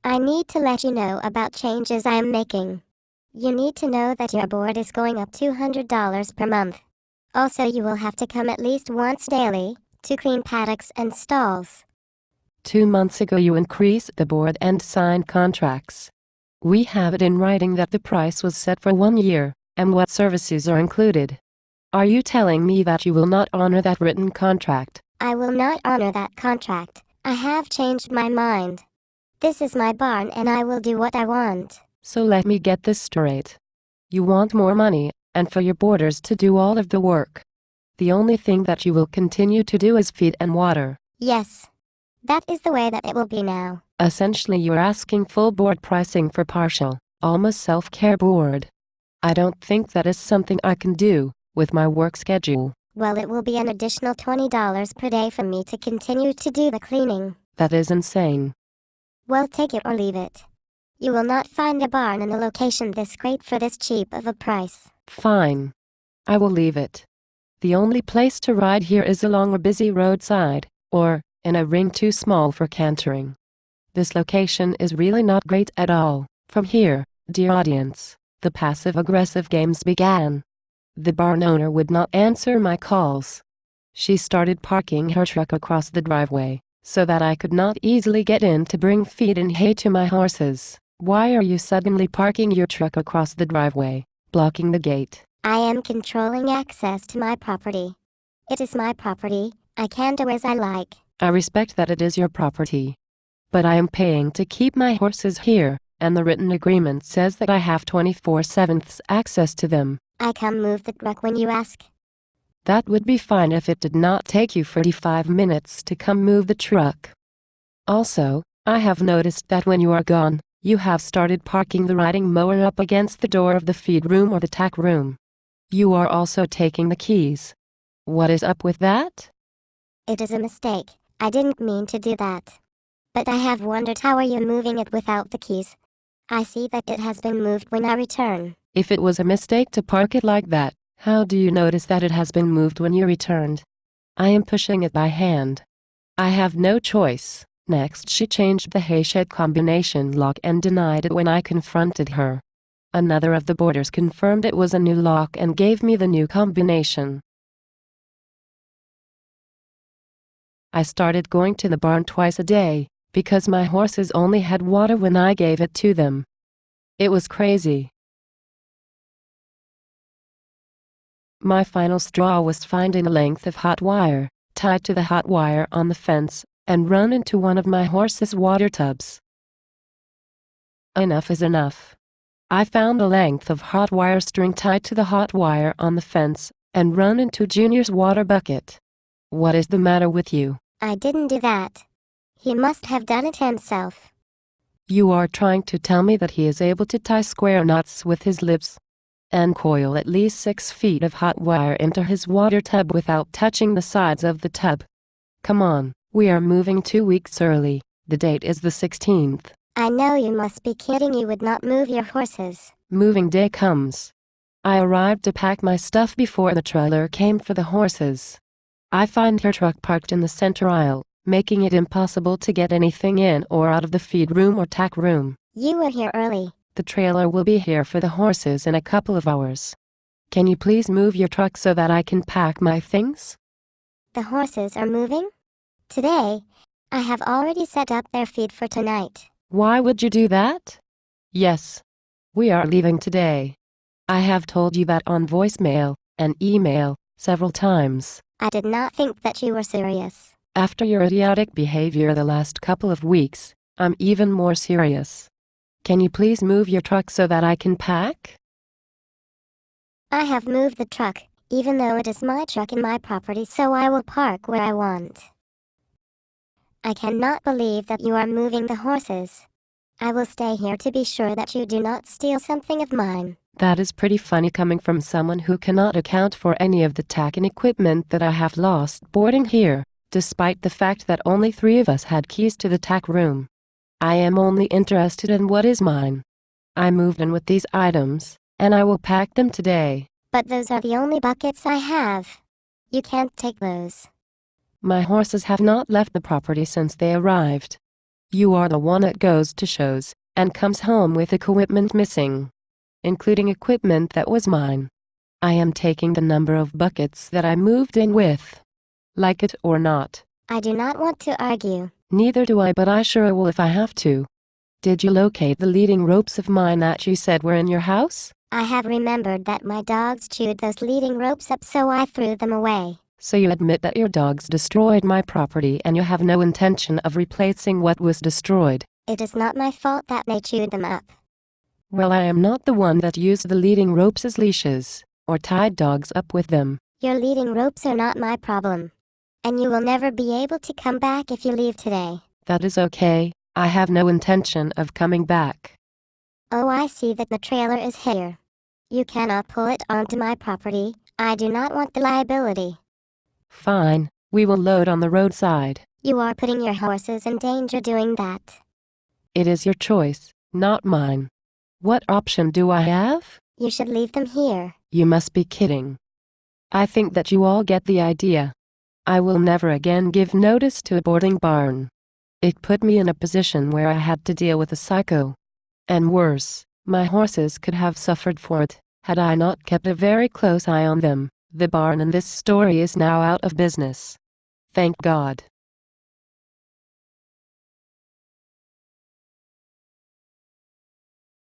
I need to let you know about changes I am making. You need to know that your board is going up $200 per month. Also, you will have to come at least once daily to clean paddocks and stalls. 2 months ago you increased the board and signed contracts. We have it in writing that the price was set for 1 year, and what services are included. Are you telling me that you will not honor that written contract? I will not honor that contract. I have changed my mind. This is my barn and I will do what I want. So let me get this straight. You want more money, and for your boarders to do all of the work. The only thing that you will continue to do is feed and water. Yes. That is the way that it will be now. Essentially you're asking full board pricing for partial, almost self-care board. I don't think that is something I can do with my work schedule. Well, it will be an additional $20 per day for me to continue to do the cleaning. That is insane. Well, take it or leave it. You will not find a barn in a location this great for this cheap of a price. Fine. I will leave it. The only place to ride here is along a busy roadside, or in a ring too small for cantering. This location is really not great at all. From here, dear audience, the passive-aggressive games began. The barn owner would not answer my calls. She started parking her truck across the driveway, so that I could not easily get in to bring feed and hay to my horses. Why are you suddenly parking your truck across the driveway, blocking the gate? I am controlling access to my property. It is my property. I can do as I like. I respect that it is your property. But I am paying to keep my horses here, and the written agreement says that I have 24/7 access to them. I come move the truck when you ask. That would be fine if it did not take you 45 minutes to come move the truck. Also, I have noticed that when you are gone, you have started parking the riding mower up against the door of the feed room or the tack room. You are also taking the keys. What is up with that? It is a mistake. I didn't mean to do that. But I have wondered, how are you moving it without the keys? I see that it has been moved when I return. If it was a mistake to park it like that, how do you notice that it has been moved when you returned? I am pushing it by hand. I have no choice. Next, she changed the hay shed combination lock and denied it when I confronted her. Another of the boarders confirmed it was a new lock and gave me the new combination. I started going to the barn twice a day, because my horses only had water when I gave it to them. It was crazy. My final straw was finding a length of hot wire, tied to the hot wire on the fence, and run into one of my horse's water tubs. Enough is enough. I found a length of hot wire string tied to the hot wire on the fence, and run into Junior's water bucket. What is the matter with you? I didn't do that. He must have done it himself. You are trying to tell me that he is able to tie square knots with his lips and coil at least 6 feet of hot wire into his water tub without touching the sides of the tub. Come on, we are moving 2 weeks early. The date is the 16th. I know you must be kidding. You would not move your horses. Moving day comes. I arrived to pack my stuff before the trailer came for the horses. I find her truck parked in the center aisle, making it impossible to get anything in or out of the feed room or tack room. You were here early. The trailer will be here for the horses in a couple of hours. Can you please move your truck so that I can pack my things? The horses are moving? Today, I have already set up their feed for tonight. Why would you do that? Yes. We are leaving today. I have told you that on voicemail and email several times. I did not think that you were serious. After your idiotic behavior the last couple of weeks, I'm even more serious. Can you please move your truck so that I can pack? I have moved the truck, even though it is my truck and my property, so I will park where I want. I cannot believe that you are moving the horses. I will stay here to be sure that you do not steal something of mine. That is pretty funny coming from someone who cannot account for any of the tack and equipment that I have lost boarding here, despite the fact that only 3 of us had keys to the tack room. I am only interested in what is mine. I moved in with these items, and I will pack them today. But those are the only buckets I have. You can't take those. My horses have not left the property since they arrived. You are the one that goes to shows and comes home with equipment missing, including equipment that was mine. I am taking the number of buckets that I moved in with. Like it or not. I do not want to argue. Neither do I, but I sure will if I have to. Did you locate the leading ropes of mine that you said were in your house? I have remembered that my dogs chewed those leading ropes up, so I threw them away. So you admit that your dogs destroyed my property and you have no intention of replacing what was destroyed. It is not my fault that they chewed them up. Well, I am not the one that used the leading ropes as leashes, or tied dogs up with them. Your leading ropes are not my problem. And you will never be able to come back if you leave today. That is okay. I have no intention of coming back. Oh, I see that the trailer is here. You cannot pull it onto my property. I do not want the liability. Fine, we will load on the roadside. You are putting your horses in danger doing that. It is your choice, not mine. What option do I have? You should leave them here. You must be kidding. I think that you all get the idea. I will never again give notice to a boarding barn. It put me in a position where I had to deal with a psycho. And worse, my horses could have suffered for it, had I not kept a very close eye on them. The barn in this story is now out of business. Thank God.